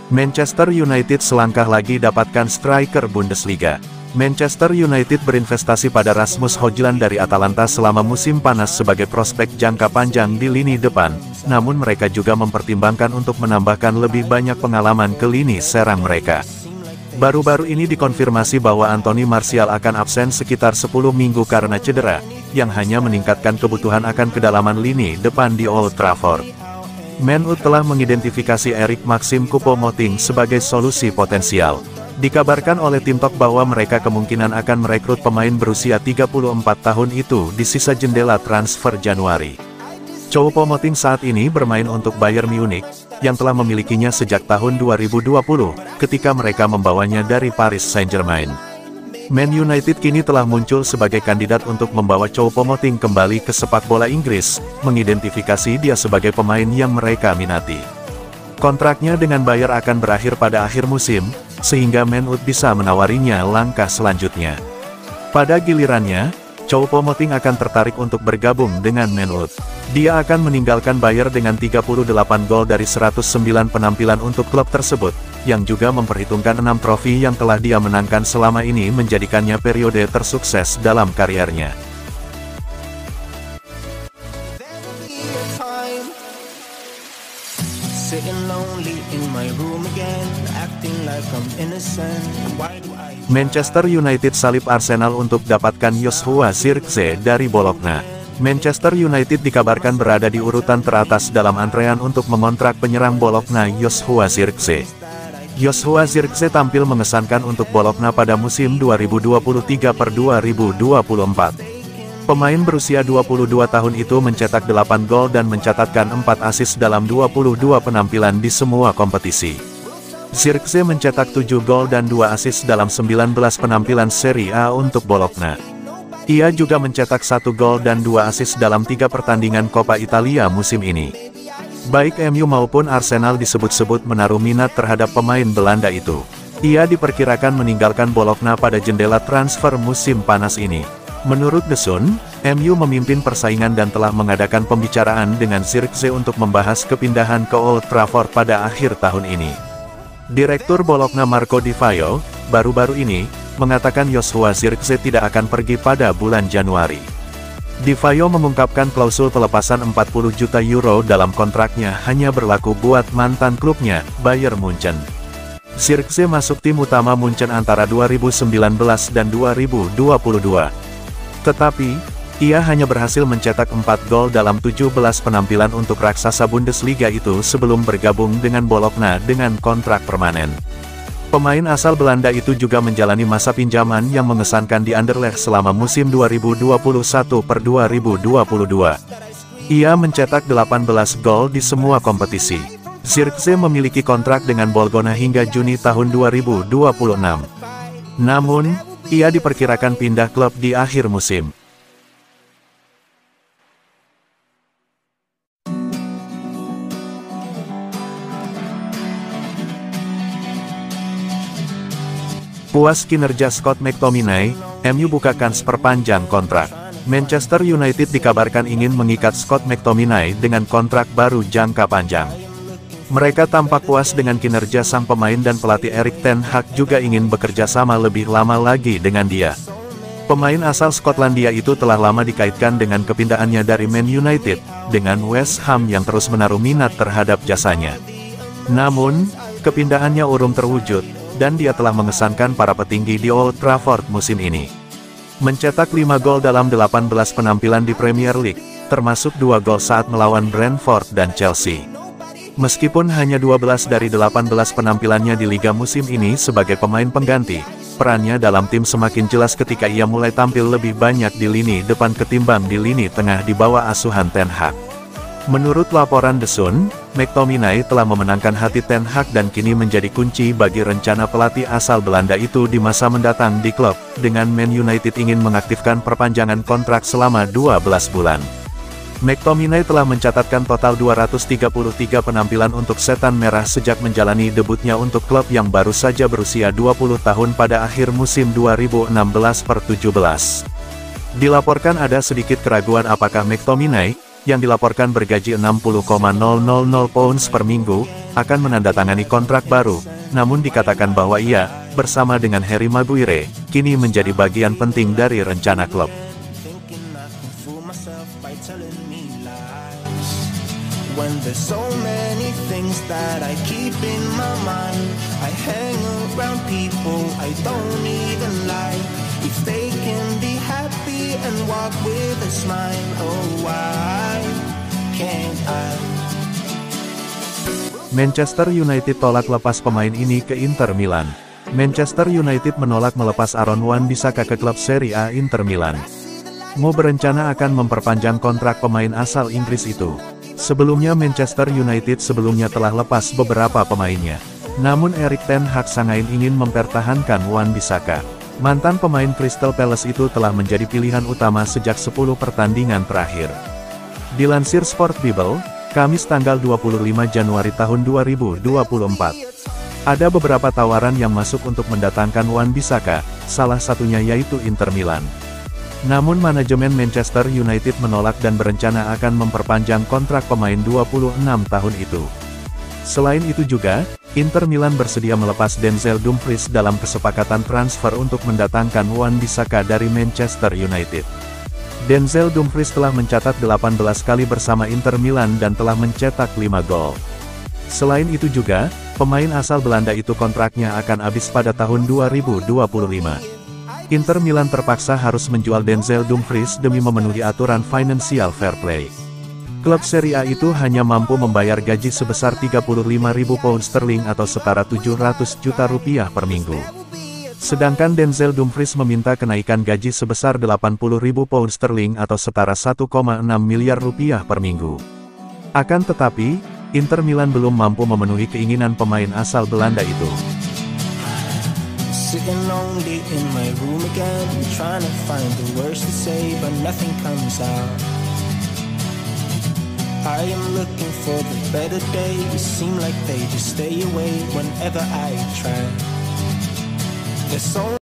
Manchester United selangkah lagi dapatkan striker Bundesliga. Manchester United berinvestasi pada Rasmus Højlund dari Atalanta selama musim panas sebagai prospek jangka panjang di lini depan, namun mereka juga mempertimbangkan untuk menambahkan lebih banyak pengalaman ke lini serang mereka. Baru-baru ini dikonfirmasi bahwa Anthony Martial akan absen sekitar 10 minggu karena cedera, yang hanya meningkatkan kebutuhan akan kedalaman lini depan di Old Trafford. Man U telah mengidentifikasi Eric Maxim Choupo-Moting sebagai solusi potensial. Dikabarkan oleh Tim Talk bahwa mereka kemungkinan akan merekrut pemain berusia 34 tahun itu di sisa jendela transfer Januari. Choupo-Moting saat ini bermain untuk Bayern Munich, yang telah memilikinya sejak tahun 2020, ketika mereka membawanya dari Paris Saint-Germain. Man United kini telah muncul sebagai kandidat untuk membawa Choupo-Moting kembali ke sepak bola Inggris, mengidentifikasi dia sebagai pemain yang mereka minati. Kontraknya dengan Bayer akan berakhir pada akhir musim, sehingga Man U bisa menawarinya langkah selanjutnya. Pada gilirannya, Choupo-Moting akan tertarik untuk bergabung dengan Man U. Dia akan meninggalkan Bayer dengan 38 gol dari 109 penampilan untuk klub tersebut, yang juga memperhitungkan 6 trofi yang telah dia menangkan selama ini menjadikannya periode tersukses dalam kariernya. Manchester United salib Arsenal untuk dapatkan Joshua Zirkzee dari Bologna. Manchester United dikabarkan berada di urutan teratas dalam antrean untuk mengontrak penyerang Bologna Joshua Zirkzee. Joshua Zirkzee tampil mengesankan untuk Bologna pada musim 2023-2024. Pemain berusia 22 tahun itu mencetak 8 gol dan mencatatkan 4 assist dalam 22 penampilan di semua kompetisi. Zirkzee mencetak 7 gol dan 2 assist dalam 19 penampilan Serie A untuk Bologna. Ia juga mencetak 1 gol dan 2 assist dalam 3 pertandingan Coppa Italia musim ini. Baik MU maupun Arsenal disebut-sebut menaruh minat terhadap pemain Belanda itu. Ia diperkirakan meninggalkan Bologna pada jendela transfer musim panas ini. Menurut The Sun, MU memimpin persaingan dan telah mengadakan pembicaraan dengan Zirkzee untuk membahas kepindahan ke Old Trafford pada akhir tahun ini. Direktur Bologna Marco Di Vaio, baru-baru ini, mengatakan Joshua Zirkzee tidak akan pergi pada bulan Januari. Di Vaio mengungkapkan klausul pelepasan 40 juta euro dalam kontraknya hanya berlaku buat mantan klubnya, Bayern Munchen. Zirkzee masuk tim utama Munchen antara 2019 dan 2022. Tetapi, ia hanya berhasil mencetak 4 gol dalam 17 penampilan untuk raksasa Bundesliga itu sebelum bergabung dengan Bologna dengan kontrak permanen. Pemain asal Belanda itu juga menjalani masa pinjaman yang mengesankan di Anderlecht selama musim 2021-2022. Ia mencetak 18 gol di semua kompetisi. Zirkzee memiliki kontrak dengan Bologna hingga Juni tahun 2026. Namun, ia diperkirakan pindah klub di akhir musim. Puas kinerja Scott McTominay, MU buka kans perpanjang kontrak. Manchester United dikabarkan ingin mengikat Scott McTominay dengan kontrak baru jangka panjang. Mereka tampak puas dengan kinerja sang pemain dan pelatih Erik ten Hag juga ingin bekerja sama lebih lama lagi dengan dia. Pemain asal Skotlandia itu telah lama dikaitkan dengan kepindahannya dari Man United, dengan West Ham yang terus menaruh minat terhadap jasanya. Namun, kepindahannya urung terwujud, dan dia telah mengesankan para petinggi di Old Trafford musim ini. Mencetak 5 gol dalam 18 penampilan di Premier League, termasuk 2 gol saat melawan Brentford dan Chelsea. Meskipun hanya 12 dari 18 penampilannya di Liga musim ini sebagai pemain pengganti, perannya dalam tim semakin jelas ketika ia mulai tampil lebih banyak di lini depan ketimbang di lini tengah di bawah asuhan Ten Hag. Menurut laporan The Sun, McTominay telah memenangkan hati Ten Hag dan kini menjadi kunci bagi rencana pelatih asal Belanda itu di masa mendatang di klub, dengan Man United ingin mengaktifkan perpanjangan kontrak selama 12 bulan. McTominay telah mencatatkan total 233 penampilan untuk Setan Merah sejak menjalani debutnya untuk klub yang baru saja berusia 20 tahun pada akhir musim 2016-17. Dilaporkan ada sedikit keraguan apakah McTominay, yang dilaporkan bergaji 60,000 pounds per minggu, akan menandatangani kontrak baru, namun dikatakan bahwa ia, bersama dengan Harry Maguire, kini menjadi bagian penting dari rencana klub. When there's so many things that I keep in my mind, I hang around people I don't even like. If they can be happy and walk with a smile, oh why can't I? Manchester United tolak lepas pemain ini ke Inter Milan. Manchester United menolak melepas Aaron Wan-Bissaka ke klub Serie A Inter Milan. Mo berencana akan memperpanjang kontrak pemain asal Inggris itu. Sebelumnya Manchester United telah lepas beberapa pemainnya. Namun Erik ten Hag sangat ingin mempertahankan Wan-Bissaka. Mantan pemain Crystal Palace itu telah menjadi pilihan utama sejak 10 pertandingan terakhir. Dilansir Sport Bible, Kamis tanggal 25 Januari tahun 2024. Ada beberapa tawaran yang masuk untuk mendatangkan Wan-Bissaka, salah satunya yaitu Inter Milan. Namun manajemen Manchester United menolak dan berencana akan memperpanjang kontrak pemain 26 tahun itu. Selain itu juga, Inter Milan bersedia melepas Denzel Dumfries dalam kesepakatan transfer untuk mendatangkan Wan-Bissaka dari Manchester United. Denzel Dumfries telah mencatat 18 kali bersama Inter Milan dan telah mencetak 5 gol. Selain itu juga, pemain asal Belanda itu kontraknya akan habis pada tahun 2025. Inter Milan terpaksa harus menjual Denzel Dumfries demi memenuhi aturan financial fair play. Klub Serie A itu hanya mampu membayar gaji sebesar 35.000 pound sterling atau setara 700 juta rupiah per minggu. Sedangkan Denzel Dumfries meminta kenaikan gaji sebesar 80.000 pound sterling atau setara 1,6 miliar rupiah per minggu. Akan tetapi, Inter Milan belum mampu memenuhi keinginan pemain asal Belanda itu. Sitting lonely in my room again, trying to find the words to say, but nothing comes out. I am looking for the better days, seem like they just stay away whenever I try. There's so